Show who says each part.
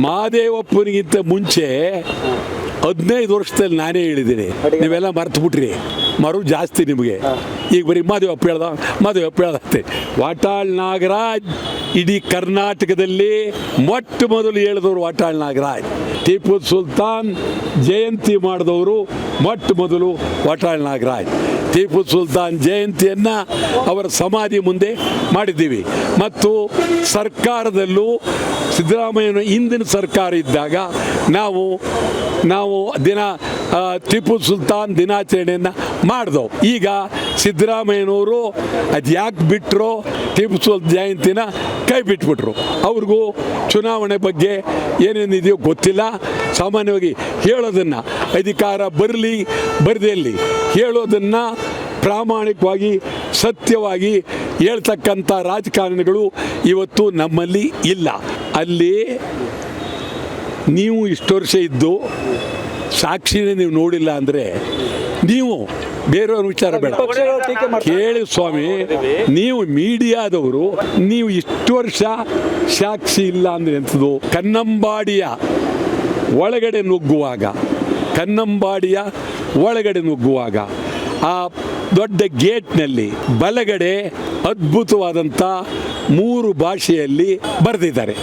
Speaker 1: ಮಹಾದೇವಪ್ಪನಿಗಿಂತ ಮುಂಚೆ 15 ವರ್ಷದಲ್ಲಿ ನಾನೇ ಹೇಳಿದ್ದೀನಿ, ನೀವೆಲ್ಲ ಮರ್ತು ಬಿಟ್ರಿ, ಮರು ಜಾಸ್ತಿ ನಿಮಗೆ. ಈಗ ಬರೀ ಮದುವೆಪ್ಪ ಹೇಳ್ದಂತೆ. ವಾಟಾಳ್ ನಾಗರಾಜ್ ಇಡೀ ಕರ್ನಾಟಕದಲ್ಲಿ ಮೊಟ್ಟ ಮೊದಲು ಹೇಳಿದವರು ವಾಟಾಳ್ ನಾಗರಾಜ್. ಟಿಪ್ಪು ಸುಲ್ತಾನ್ ಜಯಂತಿ ಮಾಡಿದವರು ಮೊಟ್ಟ ಮೊದಲು ವಾಟಾಳ್ ನಾಗರಾಜ್. ಟಿಪ್ಪು ಸುಲ್ತಾನ್ ಜಯಂತಿಯನ್ನು ಅವರ ಸಮಾಧಿ ಮುಂದೆ ಮಾಡಿದ್ದೀವಿ. ಮತ್ತು ಸರ್ಕಾರದಲ್ಲೂ ಸಿದ್ದರಾಮಯ್ಯನ ಹಿಂದಿನ ಸರ್ಕಾರ ಇದ್ದಾಗ ನಾವು ಟಿಪ್ಪು ಸುಲ್ತಾನ್ ದಿನಾಚರಣೆಯನ್ನು ಮಾಡಿದವು. ಈಗ ಸಿದ್ದರಾಮಯ್ಯನವರು ಅದು ಯಾಕೆ ಬಿಟ್ಟರು, ಟಿಪ್ಪು ಸುಲ್ತಾನ್ ಜಯಂತಿನ ಕೈ ಬಿಟ್ಬಿಟ್ರು. ಅವ್ರಿಗೂ ಚುನಾವಣೆ ಬಗ್ಗೆ ಏನೇನಿದೆಯೋ ಗೊತ್ತಿಲ್ಲ. ಸಾಮಾನ್ಯವಾಗಿ ಹೇಳೋದನ್ನು, ಅಧಿಕಾರ ಬರದಲ್ಲಿ ಹೇಳೋದನ್ನು ಪ್ರಾಮಾಣಿಕವಾಗಿ ಸತ್ಯವಾಗಿ ಹೇಳ್ತಕ್ಕಂಥ ರಾಜಕಾರಣಿಗಳು ಇವತ್ತು ನಮ್ಮಲ್ಲಿ ಇಲ್ಲ. ಅಲ್ಲಿ ನೀವು ಇಷ್ಟು ವರ್ಷ ಇದ್ದು ಸಾಕ್ಷಿನೇ ನೀವು ನೋಡಿಲ್ಲ ಅಂದರೆ ನೀವು ಬೇರೆಯವ್ರ ವಿಚಾರ ಬೇಡ ಕೇಳಿ ಸ್ವಾಮಿ. ನೀವು ಮೀಡಿಯಾದವರು, ನೀವು ಇಷ್ಟು ವರ್ಷ ಸಾಕ್ಷಿ ಇಲ್ಲ ಅಂದರೆ ಎಂಥದ್ದು? ಕನ್ನಂಬಾಡಿಯ ಒಳಗಡೆ ನುಗ್ಗುವಾಗ ಆ ದೊಡ್ಡ ಗೇಟ್ನಲ್ಲಿ ಬಲಗಡೆ ಅದ್ಭುತವಾದಂಥ 3 ಭಾಷೆಯಲ್ಲಿ ಬರೆದಿದ್ದಾರೆ.